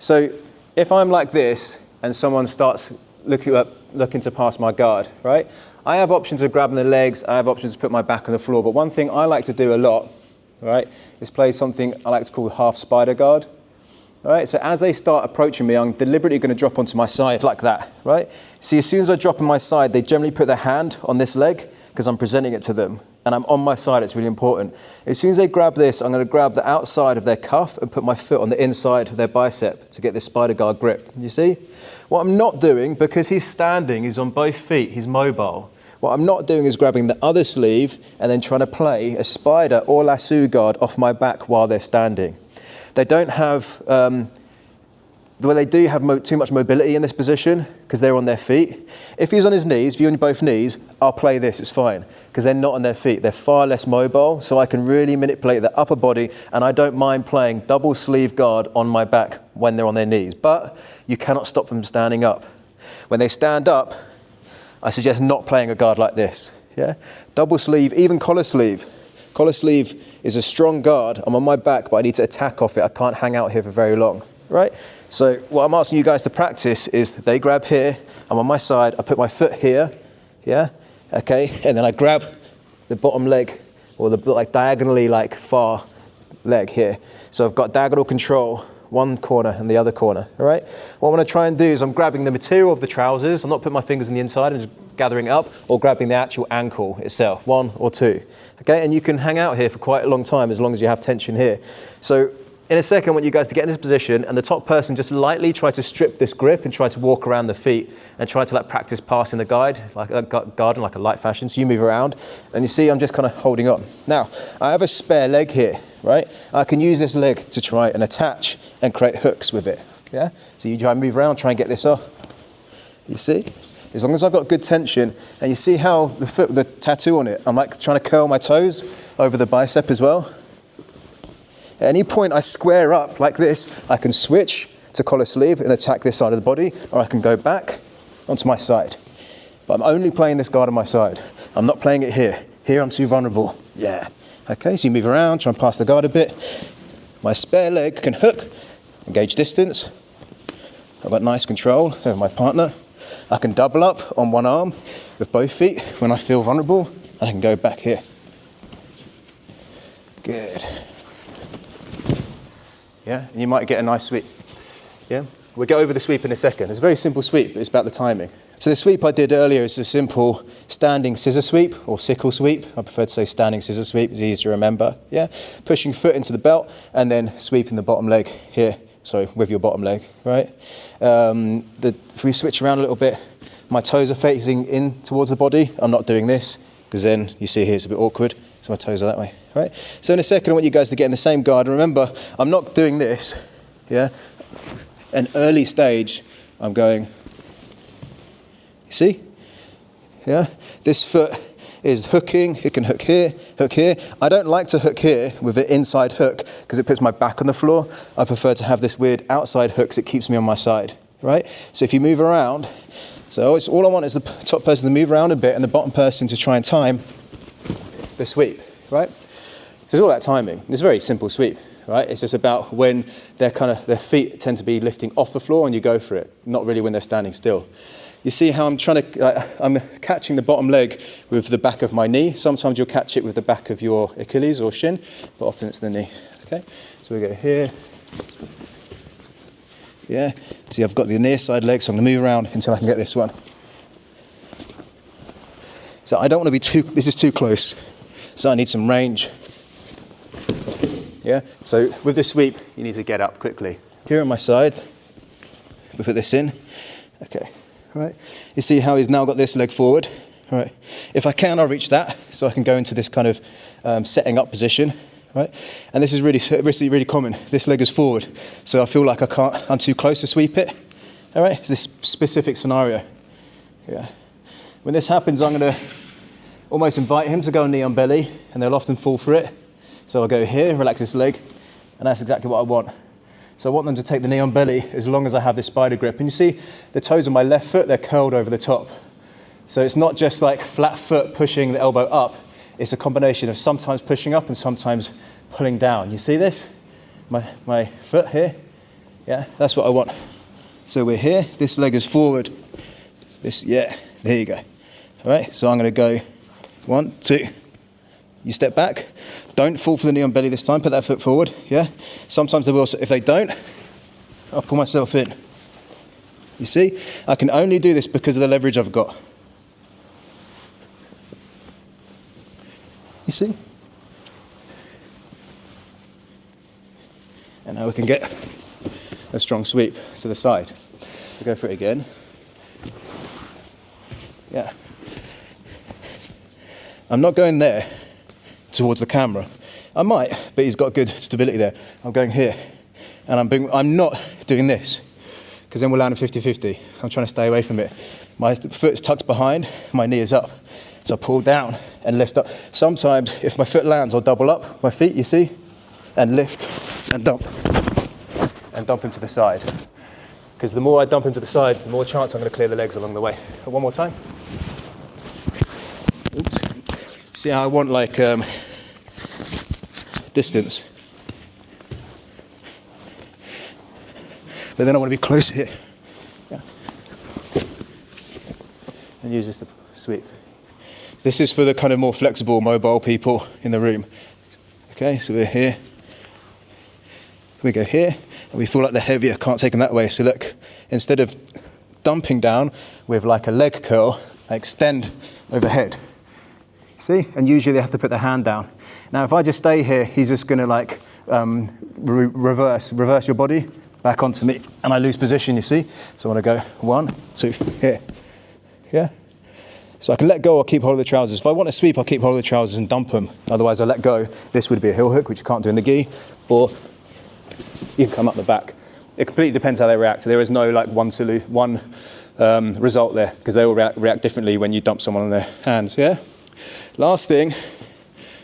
So if I'm like this and someone starts looking to pass my guard, right? I have options of grabbing the legs, I have options to put my back on the floor, but one thing I like to do a lot, right, is play something I like to call half spider guard. All right, so as they start approaching me, I'm deliberately going to drop onto my side like that, right? See, as soon as I drop on my side, they generally put their hand on this leg because I'm presenting it to them. And I'm on my side, it's really important. As soon as they grab this, I'm going to grab the outside of their cuff and put my foot on the inside of their bicep to get this spider guard grip. You see? What I'm not doing, because he's standing, he's on both feet, he's mobile. What I'm not doing is grabbing the other sleeve and then trying to play a spider or lasso guard off my back while they're standing. They don't have, they do have too much mobility in this position because they're on their feet. If he's on his knees, if you're on both knees, I'll play this, it's fine, because they're not on their feet. They're far less mobile, so I can really manipulate the upper body, and I don't mind playing double sleeve guard on my back when they're on their knees. But you cannot stop them standing up. When they stand up, I suggest not playing a guard like this. Yeah? Double sleeve, even collar sleeve. Collar sleeve is a strong guard. I'm on my back, but I need to attack off it. I can't hang out here for very long, right? So what I'm asking you guys to practice is they grab here, I'm on my side, I put my foot here, yeah? Okay, and then I grab the bottom leg, or the diagonally far leg here. So I've got diagonal control, one corner and the other corner, all right? What I'm gonna try and do is I'm grabbing the material of the trousers. I'm not putting my fingers on the inside, I'm just gathering it up, or grabbing the actual ankle itself, one or two, okay? And you can hang out here for quite a long time as long as you have tension here. So in a second, I want you guys to get in this position, and the top person just lightly try to strip this grip and try to walk around the feet and try to practice passing the guard in like a light fashion. So you move around, and you see I'm just kind of holding on. Now, I have a spare leg here, right? I can use this leg to try and attach and create hooks with it, yeah? So you try and move around, try and get this off. You see? As long as I've got good tension, and you see how the foot with the tattoo on it, I'm trying to curl my toes over the bicep as well. At any point I square up like this, I can switch to collar sleeve and attack this side of the body, or I can go back onto my side. But I'm only playing this guard on my side. I'm not playing it here. Here I'm too vulnerable. Yeah. Okay, so you move around, try and pass the guard a bit. My spare leg can hook, engage distance. I've got nice control over my partner. I can double up on one arm with both feet when I feel vulnerable, and I can go back here. Good. Yeah, and you might get a nice sweep. Yeah, we'll go over the sweep in a second. It's a very simple sweep, but it's about the timing. So the sweep I did earlier is a simple standing scissor sweep or sickle sweep. I prefer to say standing scissor sweep, it's easier to remember. Yeah, pushing foot into the belt and then sweeping the bottom leg here. Sorry, with your bottom leg, right? If we switch around a little bit, my toes are facing in towards the body. I'm not doing this, because then you see here it's a bit awkward. So my toes are that way, right? So in a second, I want you guys to get in the same guard. And remember, I'm not doing this, yeah? An early stage, I'm going, you see? Yeah? This foot is hooking, it can hook here, hook here. I don't like to hook here with an inside hook because it puts my back on the floor. I prefer to have this weird outside hook so it keeps me on my side, right? So if you move around, so all I want is the top person to move around a bit and the bottom person to try and time the sweep, right? So it's all about timing. It's a very simple sweep, right? It's just about when their feet tend to be lifting off the floor and you go for it, not really when they're standing still. You see how I'm I'm catching the bottom leg with the back of my knee. Sometimes you'll catch it with the back of your Achilles or shin, but often it's the knee, okay? So we go here. Yeah, see I've got the near side leg, so I'm gonna move around until I can get this one. So I don't want to be this is too close. So I need some range. Yeah, so with the sweep, you need to get up quickly. Here on my side, we put this in, okay. Right. You see how he's now got this leg forward. Right. If I can, I'll reach that, so I can go into this kind of setting up position. Right. And this is really common. This leg is forward, so I feel like I'm too close to sweep it. All right. It's this specific scenario. Yeah. When this happens, I'm going to almost invite him to go knee on belly, and they'll often fall for it. So I'll go here, relax this leg, and that's exactly what I want. So I want them to take the knee on belly as long as I have this spider grip. And you see the toes on my left foot, they're curled over the top. So it's not just like flat foot pushing the elbow up. It's a combination of sometimes pushing up and sometimes pulling down. You see this? My foot here, Yeah, that's what I want. So we're here, this leg is forward. This, yeah, there you go. All right, so I'm gonna go 1, 2. You step back. Don't fall for the knee on belly this time, put that foot forward, yeah? Sometimes they will, if they don't, I'll pull myself in. You see, I can only do this because of the leverage I've got. You see? And now we can get a strong sweep to the side. So go for it again. Yeah. I'm not going there towards the camera. I might, but he's got good stability there. I'm going here, and I'm not doing this, because then we'll land a 50-50. I'm trying to stay away from it. My foot's tucked behind, my knee is up. So I pull down and lift up. Sometimes, if my foot lands, I'll double up my feet, you see, and lift and dump him to the side. Because the more I dump him to the side, the more chance I'm going to clear the legs along the way. But one more time. Oops. See how I want like distance. But then I want to be close here. Yeah. And use this to sweep. This is for the kind of more flexible, mobile people in the room. Okay, so we're here. We go here, and we feel like they're heavier, can't take them that way. So look, instead of dumping down with like a leg curl, I extend overhead. See? And usually they have to put their hand down. Now, if I just stay here, he's just gonna like reverse your body back onto me, and I lose position, you see? So I wanna go 1, 2, here. Yeah? So I can let go or keep hold of the trousers. If I want to sweep, I'll keep hold of the trousers and dump them. Otherwise, I let go. This would be a heel hook, which you can't do in the gi, or you can come up the back. It completely depends how they react. There is no like one result there, because they all react differently when you dump someone on their hands, yeah? Last thing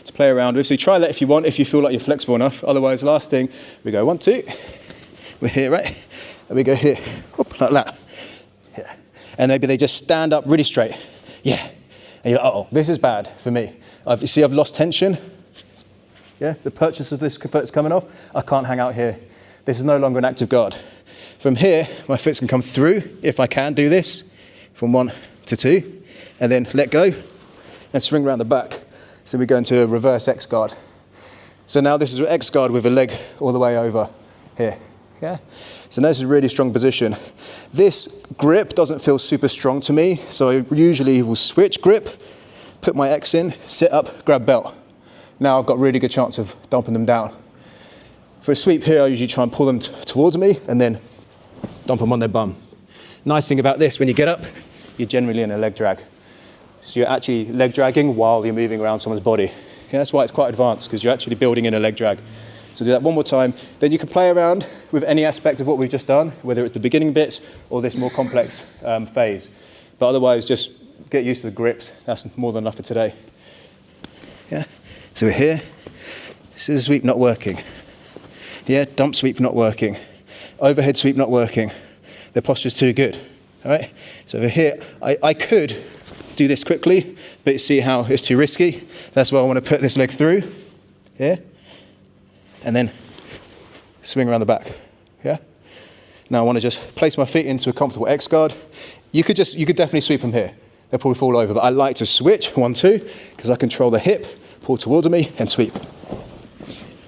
to play around with. So you try that if you want, if you feel like you're flexible enough. Otherwise, last thing, we go 1, 2. We're here, right? And we go here, whoop, like that. Yeah. And maybe they just stand up really straight. Yeah. And you're like, uh-oh, this is bad for me. You see I've lost tension. Yeah, the purchase of this foot's coming off. I can't hang out here. This is no longer an active guard. From here, my foot can come through, if I can do this, from 1 to 2, and then let go, and swing around the back. So we go into a reverse X guard. So now this is an X guard with a leg all the way over here. Yeah? So now this is a really strong position. This grip doesn't feel super strong to me, so I usually will switch grip, put my X in, sit up, grab belt. Now I've got a really good chance of dumping them down. For a sweep here, I usually try and pull them towards me and then dump them on their bum. Nice thing about this, when you get up, you're generally in a leg drag. So you're actually leg dragging while you're moving around someone's body. Yeah, that's why it's quite advanced, because you're actually building in a leg drag. So do that one more time. Then you can play around with any aspect of what we've just done, whether it's the beginning bits or this more complex phase. But otherwise, just get used to the grips. That's more than enough for today. Yeah. So we're here. Scissor sweep not working. Yeah, dump sweep not working. Overhead sweep not working. Their posture's too good. All right. So over here, I could do this quickly, but you see how it's too risky. That's why I want to put this leg through. Yeah. And then swing around the back, yeah? Now I want to just place my feet into a comfortable X guard. You could definitely sweep them here. They'll probably fall over, but I like to switch, 1, 2, because I control the hip, pull towards me, and sweep.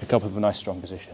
A couple of a nice strong position.